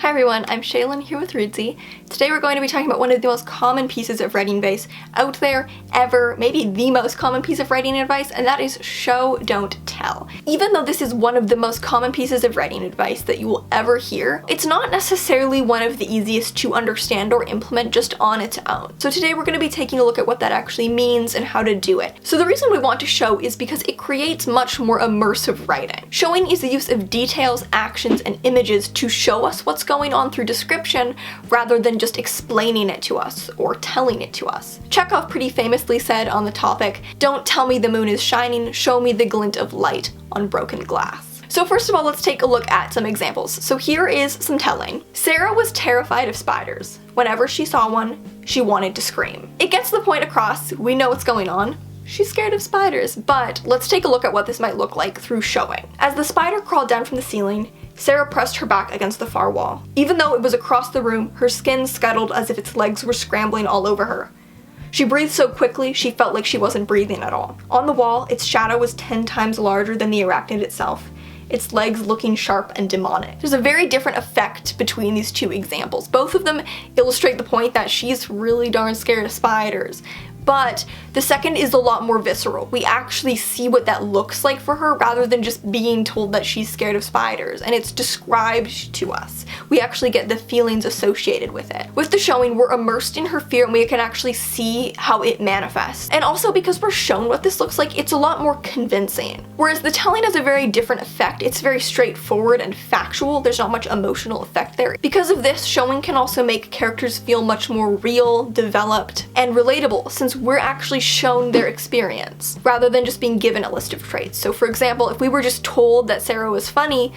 Hi everyone, I'm Shaylin here with Reedsy. Today we're going to be talking about one of the most common pieces of writing advice out there ever, maybe the most common piece of writing advice, and that is show, don't tell. Even though this is one of the most common pieces of writing advice that you will ever hear, it's not necessarily one of the easiest to understand or implement just on its own. So today we're going to be taking a look at what that actually means and how to do it. So the reason we want to show is because it creates much more immersive writing. Showing is the use of details, actions, and images to show us what's going on through description rather than just explaining it to us or telling it to us. Chekhov pretty famously said on the topic, "Don't tell me the moon is shining, show me the glint of light on broken glass." So first of all, let's take a look at some examples. So here is some telling. Sarah was terrified of spiders. Whenever she saw one, she wanted to scream. It gets the point across, we know what's going on. She's scared of spiders, but let's take a look at what this might look like through showing. As the spider crawled down from the ceiling, Sarah pressed her back against the far wall. Even though it was across the room, her skin scuttled as if its legs were scrambling all over her. She breathed so quickly, she felt like she wasn't breathing at all. On the wall, its shadow was 10 times larger than the arachnid itself, its legs looking sharp and demonic. There's a very different effect between these two examples. Both of them illustrate the point that she's really darn scared of spiders. But the second is a lot more visceral. We actually see what that looks like for her rather than just being told that she's scared of spiders, and it's described to us. We actually get the feelings associated with it. With the showing, we're immersed in her fear and we can actually see how it manifests. And also because we're shown what this looks like, it's a lot more convincing. Whereas the telling has a very different effect. It's very straightforward and factual. There's not much emotional effect there. Because of this, showing can also make characters feel much more real, developed, and relatable, since we're actually shown their experience rather than just being given a list of traits. So for example, if we were just told that Sarah was funny,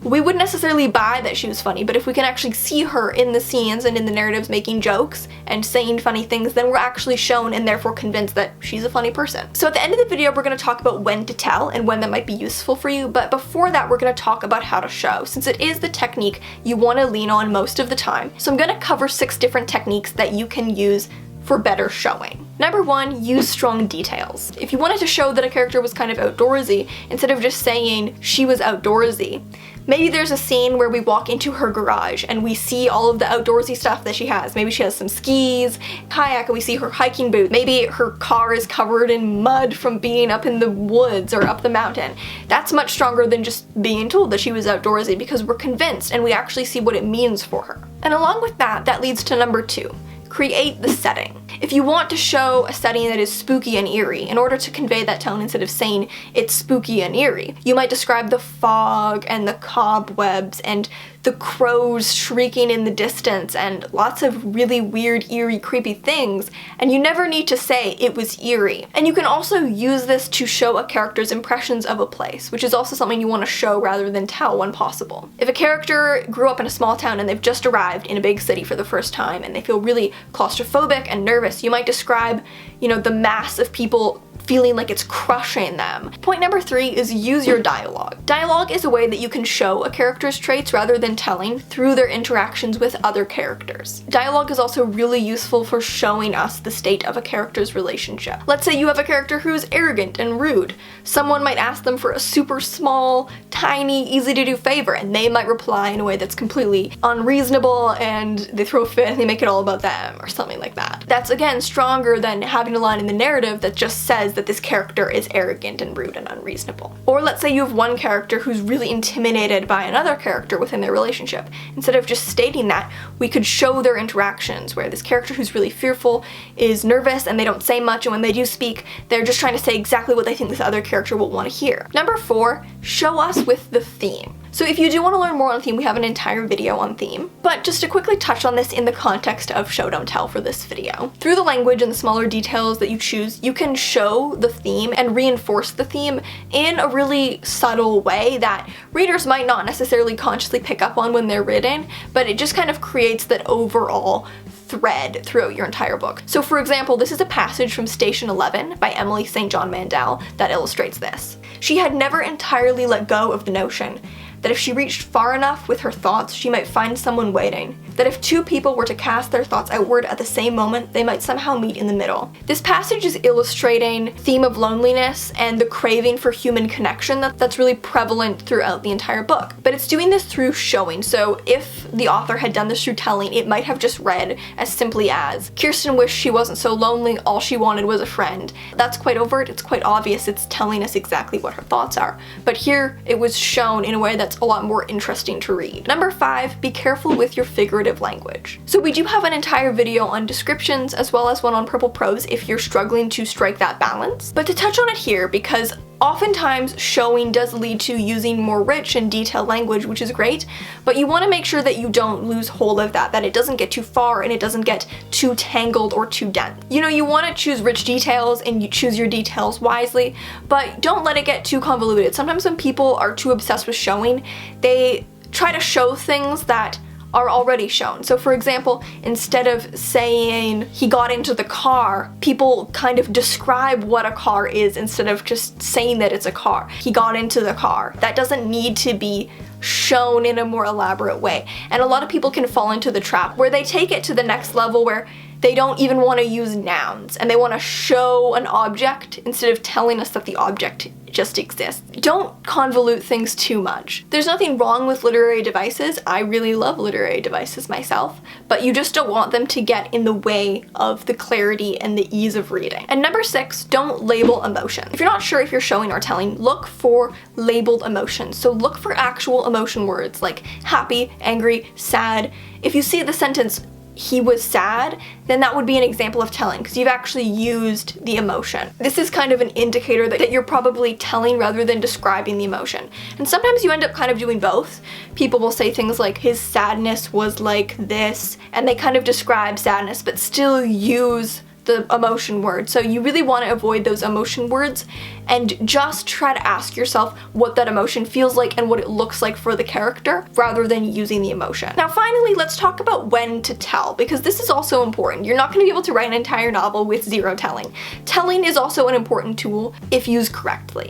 we wouldn't necessarily buy that she was funny, but if we can actually see her in the scenes and in the narratives making jokes and saying funny things, then we're actually shown and therefore convinced that she's a funny person. So at the end of the video, we're going to talk about when to tell and when that might be useful for you, but before that, we're going to talk about how to show, since it is the technique you want to lean on most of the time. So I'm going to cover 6 different techniques that you can use for better showing. Number 1, use strong details. If you wanted to show that a character was kind of outdoorsy, instead of just saying she was outdoorsy, maybe there's a scene where we walk into her garage and we see all of the outdoorsy stuff that she has. Maybe she has some skis, kayak, and we see her hiking boots. Maybe her car is covered in mud from being up in the woods or up the mountain. That's much stronger than just being told that she was outdoorsy, because we're convinced and we actually see what it means for her. And along with that, that leads to number 2. Create the setting. If you want to show a setting that is spooky and eerie, in order to convey that tone instead of saying it's spooky and eerie, you might describe the fog and the cobwebs and the crows shrieking in the distance and lots of really weird, eerie, creepy things, and you never need to say it was eerie. And you can also use this to show a character's impressions of a place, which is also something you want to show rather than tell when possible. If a character grew up in a small town and they've just arrived in a big city for the first time and they feel really claustrophobic and nervous, you might describe, the mass of people feeling like it's crushing them. Point number 3 is use your dialogue. Dialogue is a way that you can show a character's traits rather than telling through their interactions with other characters. Dialogue is also really useful for showing us the state of a character's relationship. Let's say you have a character who's arrogant and rude. Someone might ask them for a super small, tiny, easy to do favor, and they might reply in a way that's completely unreasonable and they throw a fit and they make it all about them or something like that. That's again stronger than having a line in the narrative that just says that this character is arrogant and rude and unreasonable. Or let's say you have one character who's really intimidated by another character within their relationship. Instead of just stating that, we could show their interactions, where this character who's really fearful is nervous and they don't say much, and when they do speak, they're just trying to say exactly what they think this other character will want to hear. Number 4, show us with the theme. So if you do want to learn more on theme, we have an entire video on theme. But just to quickly touch on this in the context of show don't tell for this video. Through the language and the smaller details that you choose, you can show the theme and reinforce the theme in a really subtle way that readers might not necessarily consciously pick up on when they're reading, but it just kind of creates that overall thread throughout your entire book. So for example, this is a passage from Station 11 by Emily St. John Mandel that illustrates this. She had never entirely let go of the notion that if she reached far enough with her thoughts, she might find someone waiting, that if two people were to cast their thoughts outward at the same moment, they might somehow meet in the middle. This passage is illustrating the theme of loneliness and the craving for human connection that's really prevalent throughout the entire book. But it's doing this through showing, so if the author had done this through telling, it might have just read as simply as, Kirsten wished she wasn't so lonely, all she wanted was a friend. That's quite overt, it's quite obvious, it's telling us exactly what her thoughts are. But here, it was shown in a way that's a lot more interesting to read. Number 5, be careful with your figurative language. So we do have an entire video on descriptions as well as one on purple prose if you're struggling to strike that balance. But to touch on it here, because oftentimes showing does lead to using more rich and detailed language, which is great, but you want to make sure that you don't lose hold of that it doesn't get too far and it doesn't get too tangled or too dense. You know, you want to choose rich details and you choose your details wisely, but don't let it get too convoluted. Sometimes when people are too obsessed with showing, they try to show things that are already shown. So for example, instead of saying he got into the car, people kind of describe what a car is instead of just saying that it's a car. He got into the car. That doesn't need to be shown in a more elaborate way. And a lot of people can fall into the trap where they take it to the next level where they don't even want to use nouns and they want to show an object instead of telling us that the object just exists. Don't convolute things too much. There's nothing wrong with literary devices. I really love literary devices myself, but you just don't want them to get in the way of the clarity and the ease of reading. And number 6, don't label emotion. If you're not sure if you're showing or telling, look for labeled emotions. So look for actual emotion words like happy, angry, sad. If you see the sentence, he was sad, then that would be an example of telling because you've actually used the emotion. This is kind of an indicator that you're probably telling rather than describing the emotion. And sometimes you end up kind of doing both. People will say things like his sadness was like this, and they kind of describe sadness but still use the emotion word. So you really want to avoid those emotion words and just try to ask yourself what that emotion feels like and what it looks like for the character rather than using the emotion. Now finally, let's talk about when to tell, because this is also important. You're not going to be able to write an entire novel with zero telling. Telling is also an important tool if used correctly.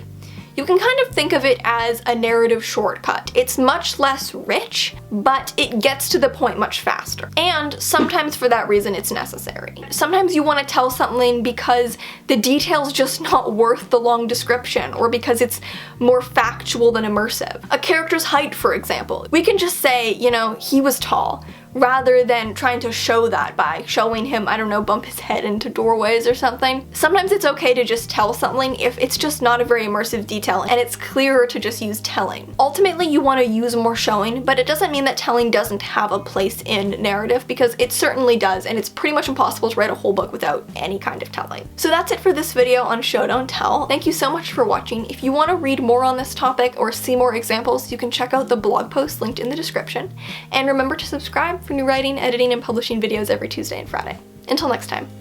You can kind of think of it as a narrative shortcut. It's much less rich, but it gets to the point much faster. And sometimes for that reason it's necessary. Sometimes you want to tell something because the detail's just not worth the long description, or because it's more factual than immersive. A character's height, for example. We can just say, you know, he was tall, rather than trying to show that by showing him, I don't know, bump his head into doorways or something. Sometimes it's okay to just tell something if it's just not a very immersive detail and it's clearer to just use telling. Ultimately, you want to use more showing, but it doesn't mean that telling doesn't have a place in narrative, because it certainly does, and it's pretty much impossible to write a whole book without any kind of telling. So that's it for this video on Show Don't Tell. Thank you so much for watching. If you want to read more on this topic or see more examples, you can check out the blog post linked in the description. And remember to subscribe for new writing, editing, and publishing videos every Tuesday and Friday. Until next time.